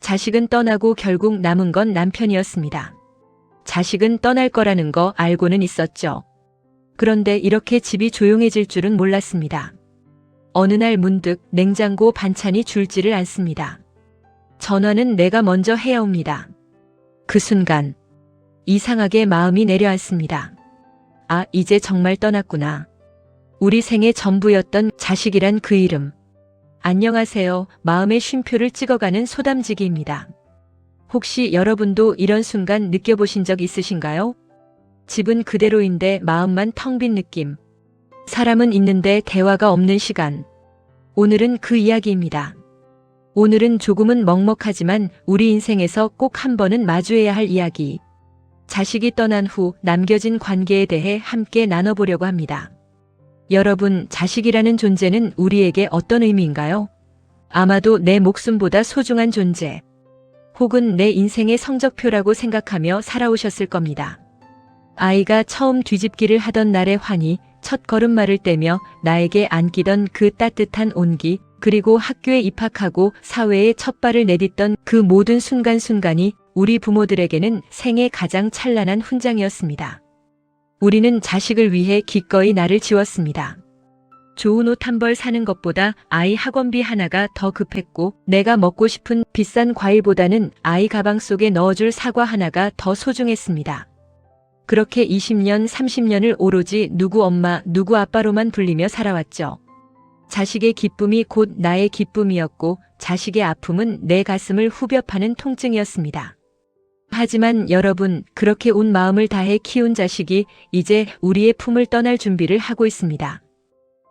자식은 떠나고 결국 남은 건 남편이었습니다. 자식은 떠날 거라는 거 알고는 있었죠. 그런데 이렇게 집이 조용해질 줄은 몰랐습니다. 어느 날 문득 냉장고 반찬이 줄지를 않습니다. 전화는 내가 먼저 해야 옵니다. 그 순간 이상하게 마음이 내려앉습니다. 아, 이제 정말 떠났구나. 우리 생의 전부였던 자식이란 그 이름. 안녕하세요. 마음의 쉼표를 찍어가는 소담지기입니다. 혹시 여러분도 이런 순간 느껴보신 적 있으신가요? 집은 그대로인데 마음만 텅 빈 느낌. 사람은 있는데 대화가 없는 시간. 오늘은 그 이야기입니다. 오늘은 조금은 먹먹하지만 우리 인생에서 꼭 한 번은 마주해야 할 이야기. 자식이 떠난 후 남겨진 관계에 대해 함께 나눠보려고 합니다. 여러분, 자식이라는 존재는 우리에게 어떤 의미인가요? 아마도 내 목숨보다 소중한 존재, 혹은 내 인생의 성적표라고 생각하며 살아오셨을 겁니다. 아이가 처음 뒤집기를 하던 날의 환희, 첫 걸음마를 떼며 나에게 안기던 그 따뜻한 온기, 그리고 학교에 입학하고 사회에 첫 발을 내딛던 그 모든 순간순간이 우리 부모들에게는 생애 가장 찬란한 훈장이었습니다. 우리는 자식을 위해 기꺼이 날을 지웠습니다. 좋은 옷 한 벌 사는 것보다 아이 학원비 하나가 더 급했고, 내가 먹고 싶은 비싼 과일보다는 아이 가방 속에 넣어줄 사과 하나가 더 소중했습니다. 그렇게 20년, 30년을 오로지 누구 엄마, 누구 아빠로만 불리며 살아왔죠. 자식의 기쁨이 곧 나의 기쁨이었고, 자식의 아픔은 내 가슴을 후벼 파는 통증이었습니다. 하지만 여러분, 그렇게 온 마음을 다해 키운 자식이 이제 우리의 품을 떠날 준비를 하고 있습니다.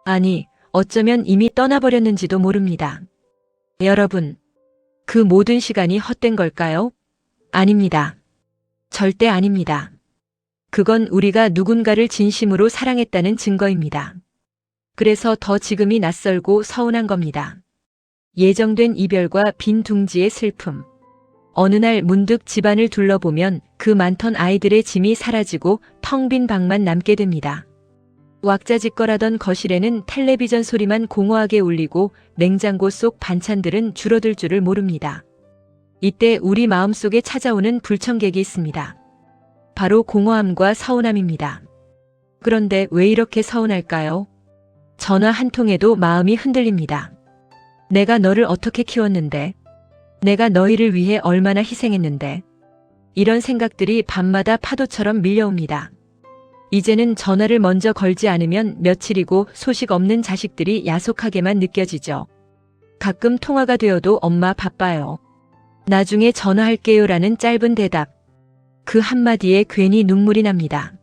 아니, 어쩌면 이미 떠나버렸는지도 모릅니다. 여러분, 그 모든 시간이 헛된 걸까요? 아닙니다. 절대 아닙니다. 그건 우리가 누군가를 진심으로 사랑했다는 증거입니다. 그래서 더 지금이 낯설고 서운한 겁니다. 예정된 이별과 빈 둥지의 슬픔. 어느 날 문득 집안을 둘러보면 그 많던 아이들의 짐이 사라지고 텅 빈 방만 남게 됩니다. 왁자지껄하던 거실에는 텔레비전 소리만 공허하게 울리고 냉장고 속 반찬들은 줄어들 줄을 모릅니다. 이때 우리 마음속에 찾아오는 불청객이 있습니다. 바로 공허함과 서운함입니다. 그런데 왜 이렇게 서운할까요? 전화 한 통에도 마음이 흔들립니다. 내가 너를 어떻게 키웠는데? 내가 너희를 위해 얼마나 희생했는데? 이런 생각들이 밤마다 파도처럼 밀려옵니다. 이제는 전화를 먼저 걸지 않으면 며칠이고 소식 없는 자식들이 야속하게만 느껴지죠. 가끔 통화가 되어도 엄마 바빠요. 나중에 전화할게요라는 짧은 대답. 그 한마디에 괜히 눈물이 납니다.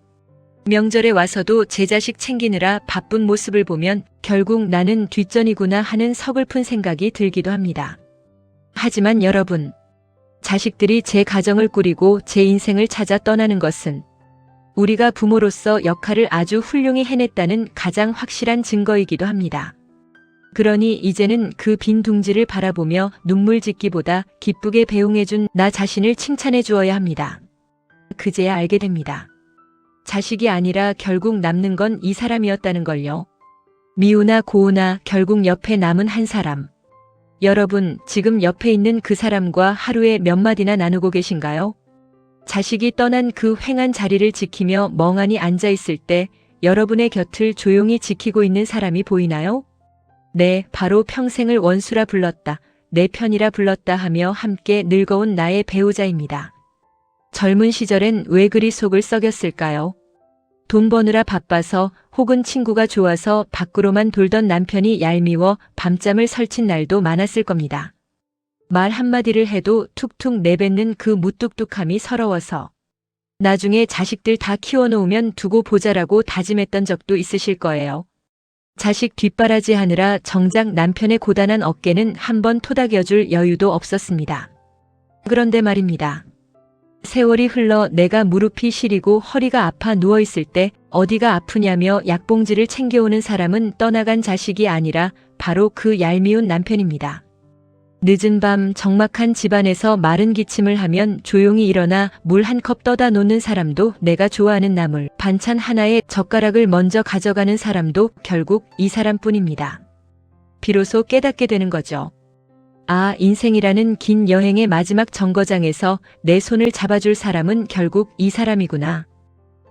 명절에 와서도 제 자식 챙기느라 바쁜 모습을 보면 결국 나는 뒷전이구나 하는 서글픈 생각이 들기도 합니다. 하지만 여러분, 자식들이 제 가정을 꾸리고 제 인생을 찾아 떠나는 것은 우리가 부모로서 역할을 아주 훌륭히 해냈다는 가장 확실한 증거이기도 합니다. 그러니 이제는 그 빈 둥지를 바라보며 눈물 짓기보다 기쁘게 배웅해준 나 자신을 칭찬해 주어야 합니다. 그제야 알게 됩니다. 자식이 아니라 결국 남는 건 이 사람이었다는 걸요. 미우나 고우나 결국 옆에 남은 한 사람. 여러분, 지금 옆에 있는 그 사람과 하루에 몇 마디나 나누고 계신가요? 자식이 떠난 그 휑한 자리를 지키며 멍하니 앉아있을 때 여러분의 곁을 조용히 지키고 있는 사람이 보이나요? 네, 바로 평생을 원수라 불렀다, 내 편이라 불렀다 하며 함께 늙어온 나의 배우자입니다. 젊은 시절엔 왜 그리 속을 썩였을까요? 돈 버느라 바빠서 혹은 친구가 좋아서 밖으로만 돌던 남편이 얄미워 밤잠을 설친 날도 많았을 겁니다. 말 한마디를 해도 툭툭 내뱉는 그 무뚝뚝함이 서러워서 나중에 자식들 다 키워놓으면 두고 보자라고 다짐했던 적도 있으실 거예요. 자식 뒷바라지 하느라 정작 남편의 고단한 어깨는 한번 토닥여줄 여유도 없었습니다. 그런데 말입니다. 세월이 흘러 내가 무릎이 시리고 허리가 아파 누워있을 때 어디가 아프냐며 약봉지를 챙겨오는 사람은 떠나간 자식이 아니라 바로 그 얄미운 남편입니다. 늦은 밤 적막한 집안에서 마른 기침을 하면 조용히 일어나 물 한 컵 떠다 놓는 사람도 내가 좋아하는 나물, 반찬 하나에 젓가락을 먼저 가져가는 사람도 결국 이 사람뿐입니다. 비로소 깨닫게 되는 거죠. 아, 인생이라는 긴 여행의 마지막 정거장에서 내 손을 잡아줄 사람은 결국 이 사람이구나.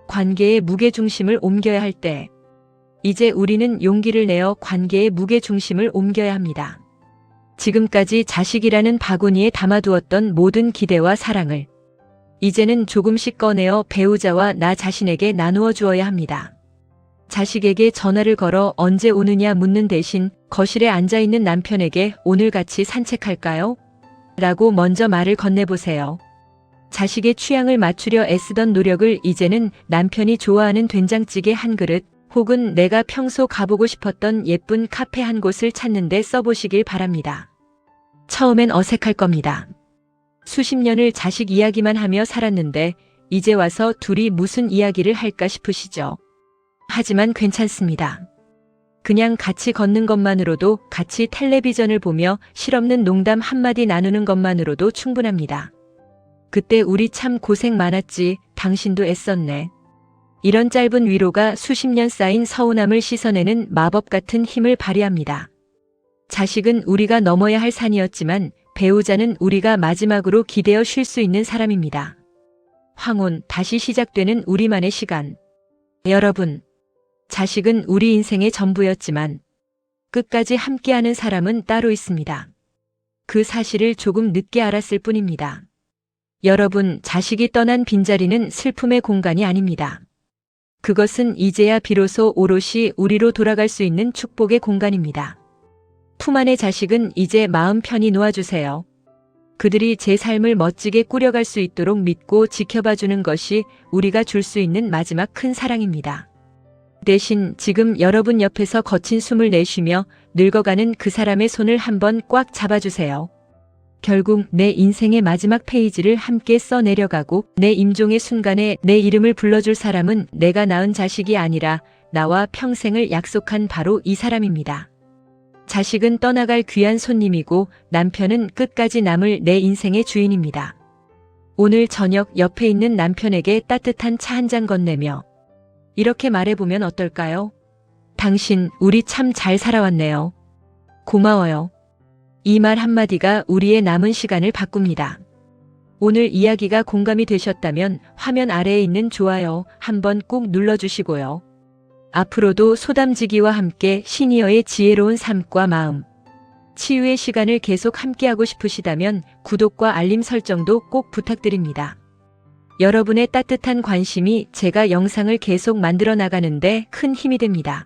관계의 무게중심을 옮겨야 할 때, 이제 우리는 용기를 내어 관계의 무게중심을 옮겨야 합니다. 지금까지 자식이라는 바구니에 담아두었던 모든 기대와 사랑을 이제는 조금씩 꺼내어 배우자와 나 자신에게 나누어 주어야 합니다. 자식에게 전화를 걸어 언제 오느냐 묻는 대신 거실에 앉아있는 남편에게 오늘 같이 산책할까요? 라고 먼저 말을 건네보세요. 자식의 취향을 맞추려 애쓰던 노력을 이제는 남편이 좋아하는 된장찌개 한 그릇 혹은 내가 평소 가보고 싶었던 예쁜 카페 한 곳을 찾는데 써보시길 바랍니다. 처음엔 어색할 겁니다. 수십 년을 자식 이야기만 하며 살았는데 이제 와서 둘이 무슨 이야기를 할까 싶으시죠? 하지만 괜찮습니다. 그냥 같이 걷는 것만으로도, 같이 텔레비전을 보며 실없는 농담 한마디 나누는 것만으로도 충분합니다. 그때 우리 참 고생 많았지, 당신도 애썼네. 이런 짧은 위로가 수십 년 쌓인 서운함을 씻어내는 마법 같은 힘을 발휘합니다. 자식은 우리가 넘어야 할 산이었지만 배우자는 우리가 마지막으로 기대어 쉴 수 있는 사람입니다. 황혼, 다시 시작되는 우리만의 시간. 여러분, 자식은 우리 인생의 전부였지만 끝까지 함께하는 사람은 따로 있습니다. 그 사실을 조금 늦게 알았을 뿐입니다. 여러분, 자식이 떠난 빈자리는 슬픔의 공간이 아닙니다. 그것은 이제야 비로소 오롯이 우리로 돌아갈 수 있는 축복의 공간입니다. 품 안의 자식은 이제 마음 편히 놓아주세요. 그들이 제 삶을 멋지게 꾸려갈 수 있도록 믿고 지켜봐주는 것이 우리가 줄 수 있는 마지막 큰 사랑입니다. 대신 지금 여러분 옆에서 거친 숨을 내쉬며 늙어가는 그 사람의 손을 한번 꽉 잡아주세요. 결국 내 인생의 마지막 페이지를 함께 써내려가고 내 임종의 순간에 내 이름을 불러줄 사람은 내가 낳은 자식이 아니라 나와 평생을 약속한 바로 이 사람입니다. 자식은 떠나갈 귀한 손님이고 남편은 끝까지 남을 내 인생의 주인입니다. 오늘 저녁 옆에 있는 남편에게 따뜻한 차 한 잔 건네며 이렇게 말해보면 어떨까요? 당신, 우리 참 잘 살아왔네요. 고마워요. 이 말 한마디가 우리의 남은 시간을 바꿉니다. 오늘 이야기가 공감이 되셨다면 화면 아래에 있는 좋아요 한번 꾹 눌러주시고요. 앞으로도 소담지기와 함께 시니어의 지혜로운 삶과 마음, 치유의 시간을 계속 함께하고 싶으시다면 구독과 알림 설정도 꼭 부탁드립니다. 여러분의 따뜻한 관심이 제가 영상을 계속 만들어 나가는데 큰 힘이 됩니다.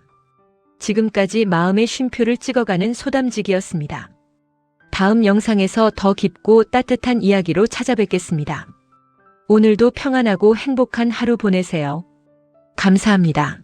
지금까지 마음의 쉼표를 찍어가는 소담지기였습니다. 다음 영상에서 더 깊고 따뜻한 이야기로 찾아뵙겠습니다. 오늘도 평안하고 행복한 하루 보내세요. 감사합니다.